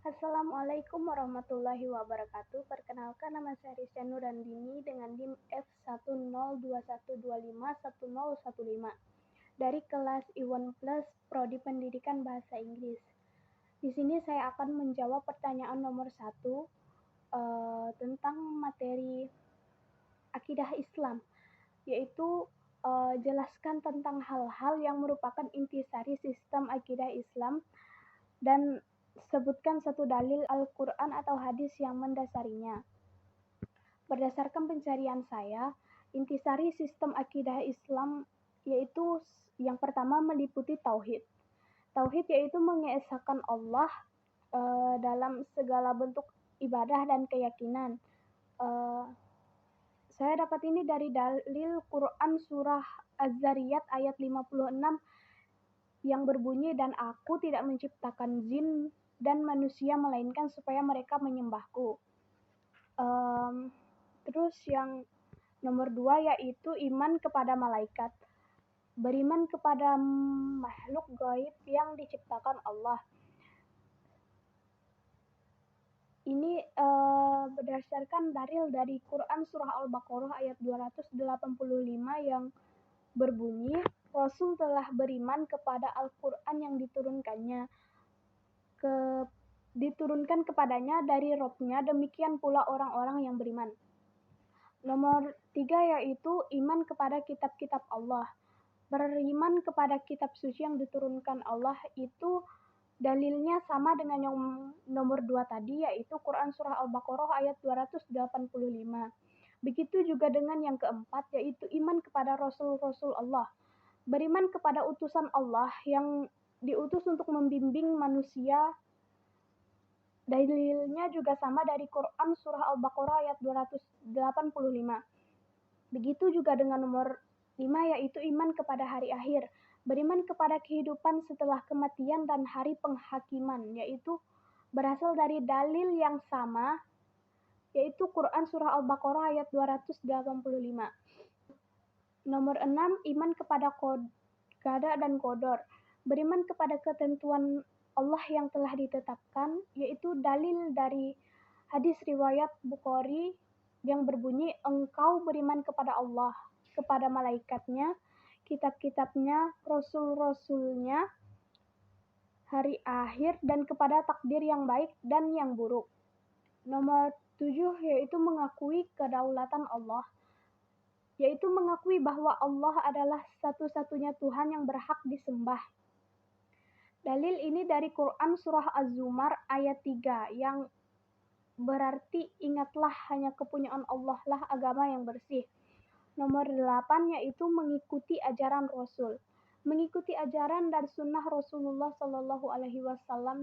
Assalamualaikum warahmatullahi wabarakatuh. Perkenalkan, nama saya Rizya Nurandini dengan NIM F1021251015 dari kelas I1 Plus Prodi Pendidikan Bahasa Inggris. Di sini saya akan menjawab pertanyaan nomor 1 tentang materi akidah Islam, yaitu jelaskan tentang hal-hal yang merupakan intisari sistem akidah Islam dan sebutkan satu dalil Al-Quran atau hadis yang mendasarinya. Berdasarkan pencarian saya, intisari sistem akidah Islam yaitu yang pertama meliputi tauhid. Tauhid yaitu mengesahkan Allah dalam segala bentuk ibadah dan keyakinan. Saya dapat ini dari dalil Quran surah Az-Zariyat ayat 56 yang berbunyi, dan aku tidak menciptakan jin dan manusia melainkan supaya mereka menyembahku. Terus yang nomor 2 yaitu iman kepada malaikat. Beriman kepada makhluk gaib yang diciptakan Allah. Ini berdasarkan dalil dari Quran surah Al-Baqarah ayat 285 yang berbunyi, Rasul telah beriman kepada Al-Quran yang diturunkan kepadanya dari Robnya, demikian pula orang-orang yang beriman. Nomor 3 yaitu iman kepada kitab-kitab Allah. Beriman kepada kitab suci yang diturunkan Allah itu dalilnya sama dengan yang nomor 2 tadi, yaitu Quran surah Al-Baqarah ayat 285. Begitu juga dengan yang keempat, yaitu iman kepada Rasul-Rasul Allah. Beriman kepada utusan Allah yang diutus untuk membimbing manusia. Dalilnya juga sama dari Quran surah Al-Baqarah ayat 285. Begitu juga dengan nomor 5, yaitu iman kepada hari akhir. Beriman kepada kehidupan setelah kematian dan hari penghakiman, yaitu berasal dari dalil yang sama, yaitu Quran surah Al-Baqarah ayat 285. Nomor 6, iman kepada qada dan qadar. Beriman kepada ketentuan Allah yang telah ditetapkan, yaitu dalil dari hadis riwayat Bukhari yang berbunyi, engkau beriman kepada Allah, kepada malaikatnya, kitab-kitabnya, rasul-rasulnya, hari akhir, dan kepada takdir yang baik dan yang buruk. Nomor 7 yaitu mengakui kedaulatan Allah, yaitu mengakui bahwa Allah adalah satu-satunya Tuhan yang berhak disembah. Dalil ini dari Quran surah Az-Zumar ayat 3 yang berarti, ingatlah hanya kepunyaan Allah lah agama yang bersih. Nomor 8 yaitu mengikuti ajaran Rasul. Mengikuti ajaran dan sunnah Rasulullah SAW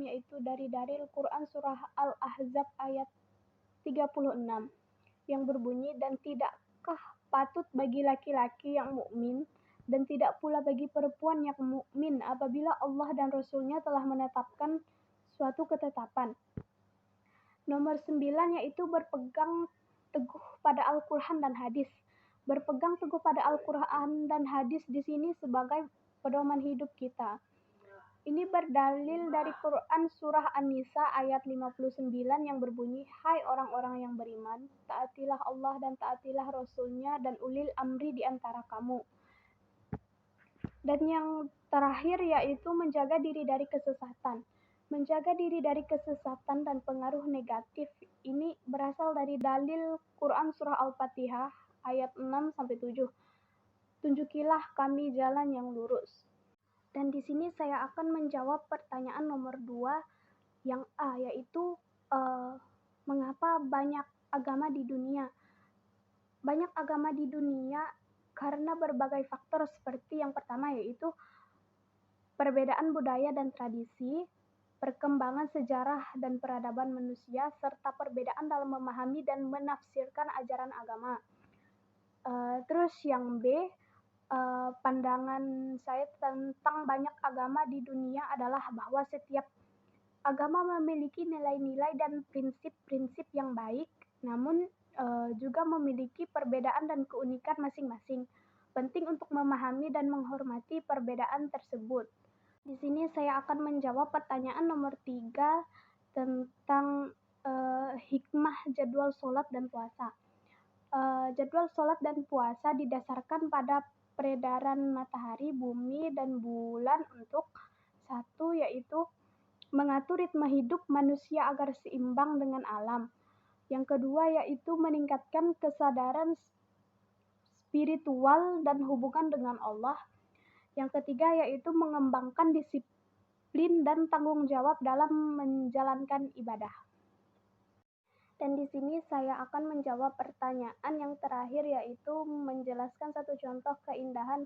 yaitu dari dalil Quran surah Al-Ahzab ayat 36 yang berbunyi, dan tidakkah patut bagi laki-laki yang mukmin dan tidak pula bagi perempuan yang mukmin apabila Allah dan Rasulnya telah menetapkan suatu ketetapan. Nomor 9 yaitu berpegang teguh pada Al-Quran dan hadis. Berpegang teguh pada Al-Quran dan hadis di sini sebagai pedoman hidup kita. Ini berdalil dari Quran surah An-Nisa ayat 59 yang berbunyi, hai orang-orang yang beriman, taatilah Allah dan taatilah Rasulnya dan ulil amri di antara kamu. Dan yang terakhir yaitu menjaga diri dari kesesatan. Menjaga diri dari kesesatan dan pengaruh negatif ini berasal dari dalil Quran surah Al-Fatihah ayat 6-7. Tunjukilah kami jalan yang lurus. Dan di sini saya akan menjawab pertanyaan nomor 2 yang A, yaitu mengapa banyak agama di dunia? Banyak agama di dunia karena berbagai faktor, seperti yang pertama yaitu perbedaan budaya dan tradisi, perkembangan sejarah dan peradaban manusia, serta perbedaan dalam memahami dan menafsirkan ajaran agama. Terus yang B, pandangan saya tentang banyak agama di dunia adalah bahwa setiap agama memiliki nilai-nilai dan prinsip-prinsip yang baik, namun juga memiliki perbedaan dan keunikan masing-masing. Penting untuk memahami dan menghormati perbedaan tersebut. Di sini saya akan menjawab pertanyaan nomor 3 tentang hikmah jadwal sholat dan puasa. Jadwal sholat dan puasa didasarkan pada peredaran matahari, bumi, dan bulan untuk satu, yaitu mengatur ritme hidup manusia agar seimbang dengan alam. Yang kedua, yaitu meningkatkan kesadaran spiritual dan hubungan dengan Allah. Yang ketiga, yaitu mengembangkan disiplin dan tanggung jawab dalam menjalankan ibadah. Dan di sini saya akan menjawab pertanyaan yang terakhir, yaitu menjelaskan satu contoh keindahan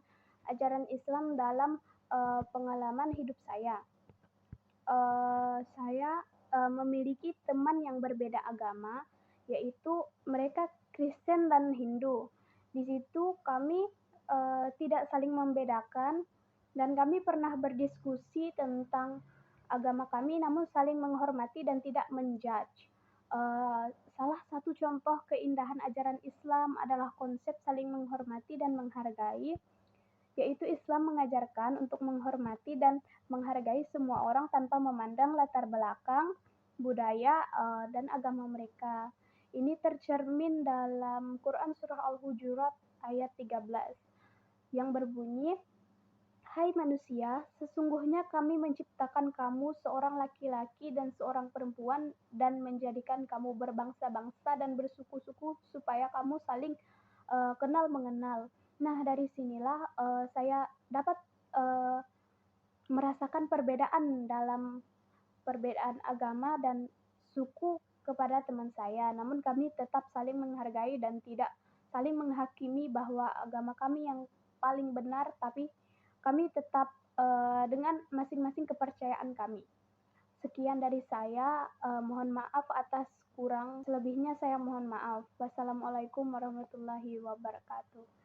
ajaran Islam dalam pengalaman hidup saya. Saya memiliki teman yang berbeda agama, yaitu mereka Kristen dan Hindu. Di situ kami tidak saling membedakan dan kami pernah berdiskusi tentang agama kami, namun saling menghormati dan tidak menjudge. Salah satu contoh keindahan ajaran Islam adalah konsep saling menghormati dan menghargai, yaitu Islam mengajarkan untuk menghormati dan menghargai semua orang tanpa memandang latar belakang, budaya, dan agama mereka. Ini tercermin dalam Quran Surah Al-Hujurat ayat 13 yang berbunyi, "Hai manusia, sesungguhnya kami menciptakan kamu seorang laki-laki dan seorang perempuan dan menjadikan kamu berbangsa-bangsa dan bersuku-suku supaya kamu saling kenal mengenal." Nah, dari sinilah saya dapat merasakan perbedaan dalam perbedaan agama dan suku kepada teman saya. Namun kami tetap saling menghargai dan tidak saling menghakimi bahwa agama kami yang paling benar, tapi kami tetap dengan masing-masing kepercayaan kami. Sekian dari saya, mohon maaf atas kurang selebihnya, saya mohon maaf. Wassalamualaikum warahmatullahi wabarakatuh.